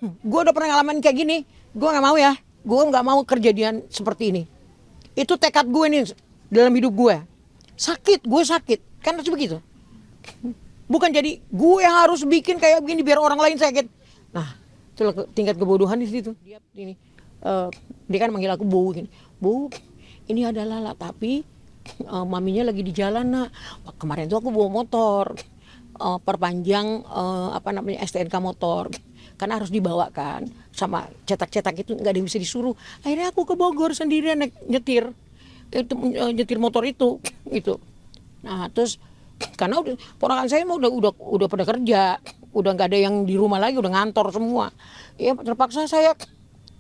gue udah pernah ngalamin kayak gini, gue nggak mau ya, gue nggak mau kejadian seperti ini. Itu tekad gue nih dalam hidup gue. Sakit, gue sakit, kan harus begitu. Bukan jadi gue harus bikin kayak begini biar orang lain sakit. Nah, itulah tingkat kebodohan di situ. Dia kan manggil aku Bu gini, Bu, ini ada Lala tapi maminya lagi di jalan nak. Kemarin tuh aku bawa motor, perpanjang apa namanya STNK motor. Karena harus dibawa kan, sama cetak-cetak itu nggak ada yang bisa disuruh. Akhirnya aku ke Bogor sendirian nyetir, itu nyetir motor itu, gitu. Nah terus karena ponakan saya mah udah pada kerja, udah nggak ada yang di rumah lagi, udah ngantor semua. Ya terpaksa saya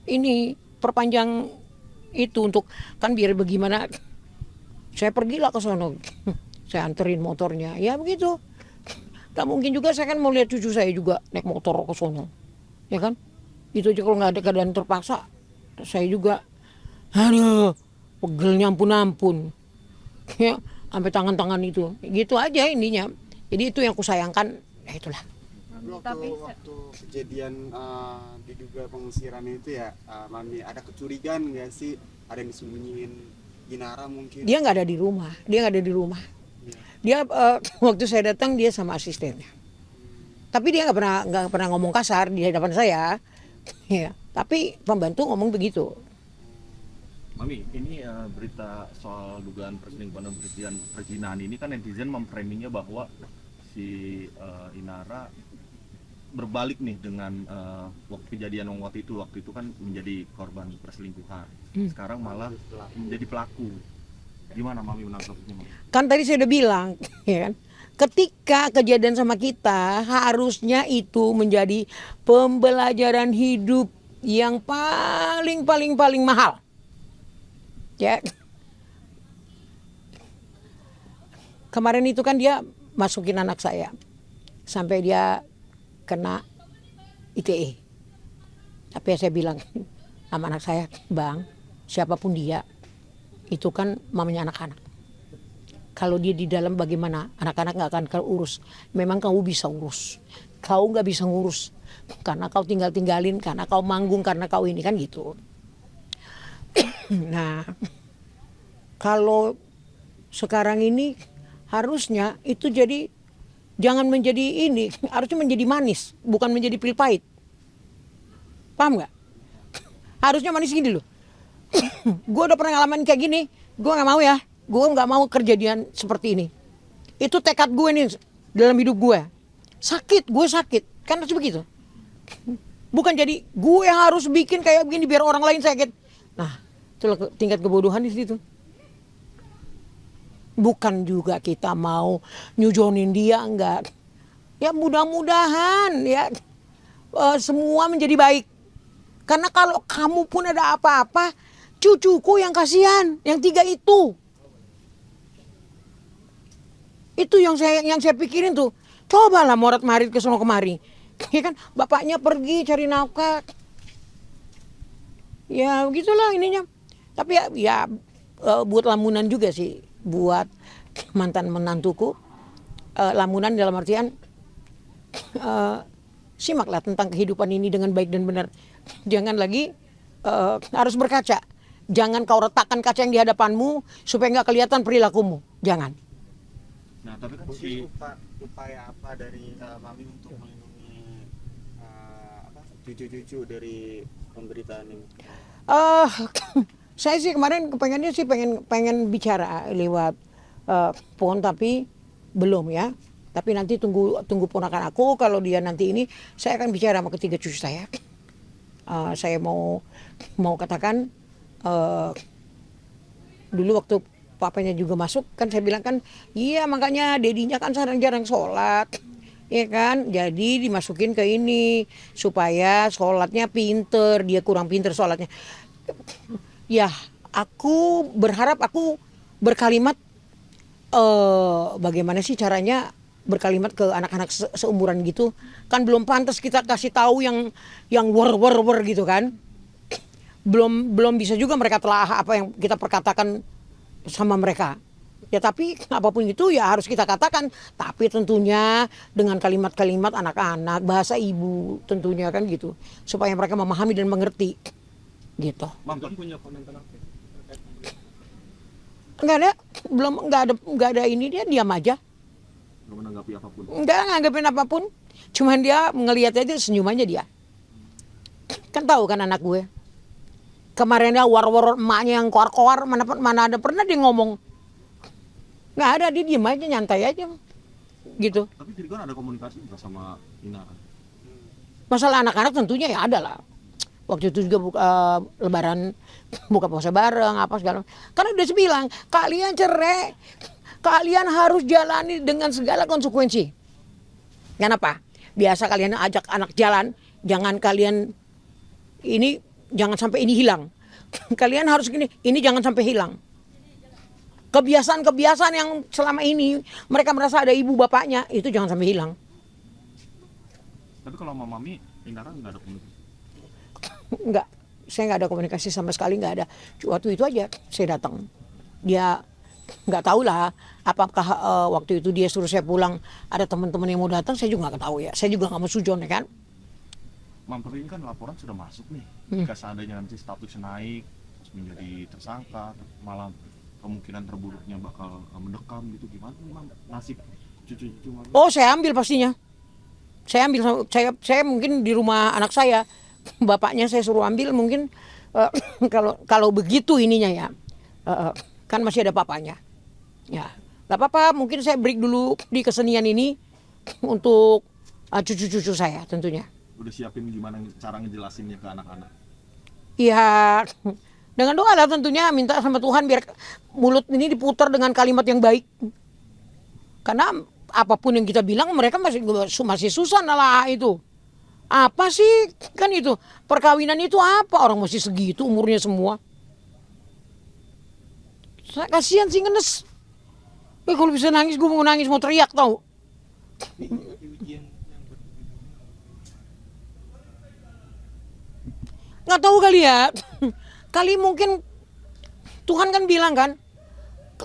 ini perpanjang itu untuk kan biar bagaimana. Saya pergilah ke sono, saya anterin motornya, ya begitu. Gak mungkin juga saya kan mau lihat cucu saya juga naik motor ke sono, ya kan? Itu aja kalau nggak ada keadaan terpaksa, saya juga, aduh, pegelnya ampun-ampun, ya, sampai tangan-tangan itu, gitu aja ininya. Jadi itu yang aku sayangkan, ya itulah. Waktu kejadian diduga pengusiran itu ya, Mami ada kecurigaan nggak sih? Ada yang disembunyiin Inara mungkin? Dia nggak ada di rumah, dia nggak ada di rumah. Dia waktu saya datang dia sama asistennya. Tapi dia nggak pernah ngomong kasar di hadapan saya. Ya, tapi pembantu ngomong begitu. Mami, ini berita soal dugaan perselingkuhan dan perzinahan ini kan netizen memframingnya bahwa si Inara berbalik nih dengan kejadian waktu itu kan menjadi korban perselingkuhan. Sekarang malah menjadi pelaku. Gimana Mami menanggapinya? Kan tadi saya udah bilang, ya kan? Ketika kejadian sama kita, harusnya itu menjadi pembelajaran hidup yang paling mahal. Ya. Kemarin itu kan dia masukin anak saya sampai dia kena ITE. Tapi saya bilang sama anak saya, Bang, siapapun dia, itu kan mamanya anak-anak. Kalau dia di dalam bagaimana, anak-anak nggak akan kau urus. Memang kau bisa urus, kau nggak bisa ngurus karena kau tinggalin, karena kau manggung, karena kau ini kan gitu. Nah, kalau sekarang ini harusnya itu jadi jangan menjadi ini, harusnya menjadi manis, bukan menjadi pil pahit. Paham nggak? Harusnya manis gini loh. Gue udah pernah ngalamin kayak gini, gue nggak mau ya. Gue nggak mau kejadian seperti ini. Itu tekad gue nih dalam hidup gue. Sakit, gue sakit, kan harus begitu. Bukan jadi gue harus bikin kayak begini biar orang lain sakit. Nah, itulah tingkat kebodohan di situ. Bukan juga kita mau nyujonin dia, enggak. Ya mudah-mudahan ya semua menjadi baik. Karena kalau kamu pun ada apa-apa, cucuku yang kasihan, yang 3 itu. Itu yang saya pikirin tuh. Cobalah morat-marit ke sono kemari. Ya kan, bapaknya pergi cari nafkah. Ya begitulah ininya. Tapi ya buat lamunan juga sih buat mantan menantuku. Lamunan dalam artian simaklah tentang kehidupan ini dengan baik dan benar. Jangan lagi harus berkaca. Jangan kau retakkan kaca yang di hadapanmu supaya nggak kelihatan perilakumu. Jangan. Nah, tapi kan upaya apa dari Mami untuk melindungi cucu-cucu dari pemberitaan ini? Saya sih kemarin kepengennya sih pengen bicara lewat phone tapi belum ya. Tapi nanti tunggu ponakan aku, kalau dia nanti ini saya akan bicara sama ketiga cucu saya. Saya mau katakan dulu waktu papanya juga masuk kan saya bilang kan iya makanya dedinya kan jarang sholat ya kan, jadi dimasukin ke ini supaya sholatnya pinter, dia kurang pinter sholatnya. Ya aku berharap aku berkalimat bagaimana sih caranya berkalimat ke anak-anak seumuran gitu kan, belum pantas kita kasih tahu yang wer gitu kan. Belum bisa juga mereka telah apa yang kita perkatakan sama mereka. Ya tapi apapun itu ya harus kita katakan. Tapi tentunya dengan kalimat-kalimat anak-anak, bahasa ibu tentunya kan gitu. Supaya mereka memahami dan mengerti gitu. Mam kan punya komentar apa? Nggak ada, belum nggak ada ini, dia diam aja. Belum menanggapi apapun. Nggak nganggapin apapun. Cuman dia ngelihat aja senyum aja dia. Kan tahu kan anak gue. Kemarin dia war-war emaknya yang koar-koar, mana ada pernah dia ngomong. Nggak ada, dia diem aja, nyantai aja gitu. Tapi Tirgon ada komunikasi nggak sama Inara? Masalah anak-anak tentunya ya ada lah. Waktu itu juga lebaran buka puasa bareng apa segala. Karena udah bilang kalian cerai, kalian harus jalani dengan segala konsekuensi. Kenapa? Biasa kalian ajak anak jalan, jangan kalian ini jangan sampai ini hilang. Kalian harus gini, ini jangan sampai hilang. Kebiasaan-kebiasaan yang selama ini mereka merasa ada ibu bapaknya, itu jangan sampai hilang. Tapi kalau sama Mami, Inara nggak ada komunikasi? Enggak, saya nggak ada komunikasi sama sekali, nggak ada. Waktu itu aja saya datang. Dia nggak tahu lah apakah waktu itu dia suruh saya pulang ada teman-teman yang mau datang, saya juga nggak tahu ya. Saya juga nggak mau sujon ya kan. Mam, tapi ini kan laporan sudah masuk nih. Jika seandainya nanti statusnya naik, terus menjadi tersangka, malah kemungkinan terburuknya bakal mendekam gitu, gimana Mam nasib cucu-cucu Mami? Oh, saya ambil pastinya. Saya ambil, saya mungkin di rumah anak saya, bapaknya saya suruh ambil mungkin kalau begitu ininya ya, kan masih ada papanya. Ya, nggak apa-apa. Mungkin saya break dulu di kesenian ini untuk cucu-cucu saya tentunya. Udah siapin gimana cara ngejelasinnya ke anak-anak? Iya, dengan doa lah tentunya, minta sama Tuhan biar mulut ini diputar dengan kalimat yang baik. Karena apapun yang kita bilang mereka masih susah lah itu. Apa sih kan itu perkawinan itu apa, orang masih segitu umurnya semua. Saya kasihan sih ngenes. Kalau bisa nangis gue mau nangis, mau teriak tau. Nggak tahu kali ya. Kali mungkin Tuhan kan bilang kan,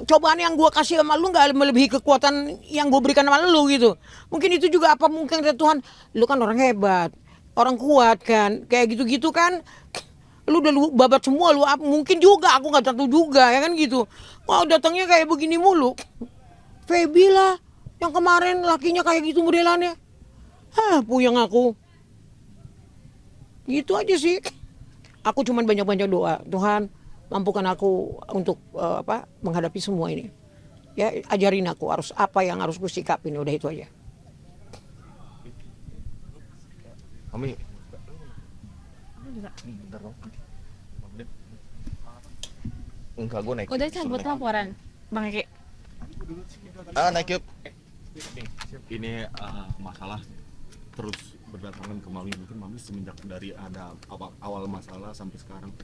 cobaan yang gue kasih sama lu nggak melebihi kekuatan yang gue berikan sama lu gitu. Mungkin itu juga apa mungkin kata Tuhan, lu kan orang hebat, orang kuat kan, kayak gitu-gitu kan. Lu udah lu babat semua, lu mungkin juga aku nggak tahu juga ya kan gitu. Wow, datangnya kayak begini mulu. Feby lah yang kemarin lakinya kayak gitu modelannya. Puyeng aku. Gitu aja sih. Aku cuman banyak-banyak doa, Tuhan mampukan aku untuk menghadapi semua ini. Ya, ajarin aku harus apa yang harus kusikapin, udah itu aja. Mami, enggak, gue naik. Udah cabut laporan, Bang Eki. Naik yuk. Ini masalah terus berdatangan ke Mami. Mungkin Mami semenjak dari ada awal masalah sampai sekarang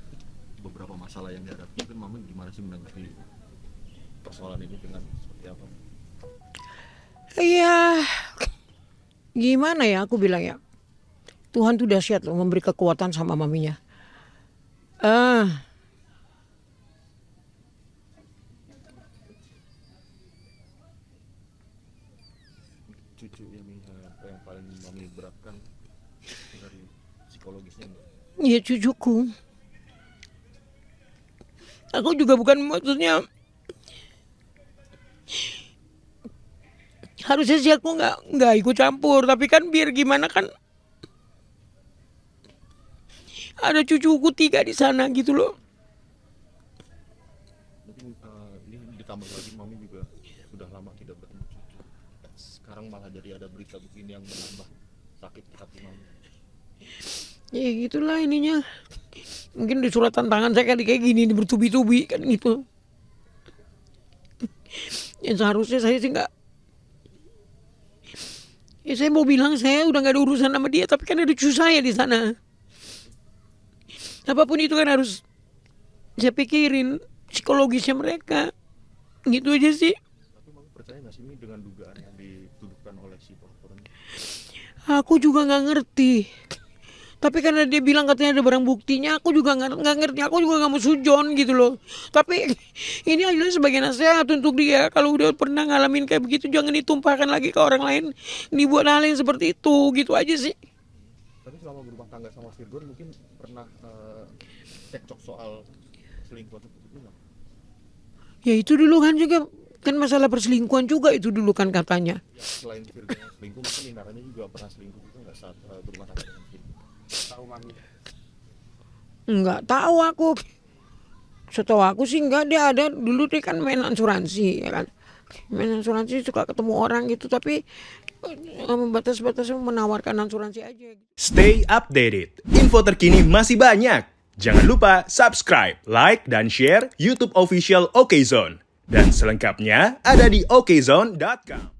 beberapa masalah yang dihadapi, mungkin Mami gimana sih menanggapi persoalan ini dengan seperti apa? Iya, gimana ya aku bilang ya. Tuhan tuh dahsyat loh memberi kekuatan sama maminya. Cucu yang paling Mami beratkan dari psikologisnya enggak? Iya, cucuku. Aku juga bukan maksudnya harusnya sih aku nggak ikut campur, tapi kan biar gimana kan ada cucuku 3 di sana gitu loh. Mungkin ini ditambah lagi Mami juga sudah lama tidak bertemu cucu. Sekarang malah jadi ada berita begini yang menambah sakit hati Mami. Ya gitulah ininya. Mungkin di surat tantangan saya kali kayak gini bertubi-tubi kan gitu. Yang seharusnya saya sih nggak. Ya saya mau bilang saya udah nggak ada urusan sama dia, tapi kan ada cucu saya di sana. Apapun itu kan harus saya pikirin psikologisnya mereka. Gitu aja sih. Tapi Mami percaya nggak sih ini dengan dugaan yang dituduhkan oleh si pelaporan? Aku juga nggak ngerti. Tapi karena dia bilang katanya ada barang buktinya, aku juga nggak ngerti. Aku juga nggak mau sujon gitu loh. Tapi ini adalah sebagai nasihat untuk dia. Kalau udah pernah ngalamin kayak begitu, jangan ditumpahkan lagi ke orang lain. Dibuat hal yang seperti itu, gitu aja sih. Tapi selama berumah tangga sama Virgon mungkin pernah cekcok soal selingkuh seperti itu nggak? Ya itu dulu kan juga kan masalah perselingkuhan juga itu dulu kan katanya. Ya, selain Virgon yang selingkuh, mungkin Inaranya juga pernah selingkuh juga nggak saat berumah tangga dengan Virgon? Tahu mami. Nggak tahu aku. Setahu aku sih nggak, dia ada dulu dia kan main asuransi ya kan. Main asuransi suka ketemu orang gitu, tapi batas-batas menawarkan asuransi aja. Stay updated. Info terkini masih banyak. Jangan lupa subscribe, like, dan share YouTube official OKZone. Dan selengkapnya ada di okezone.com.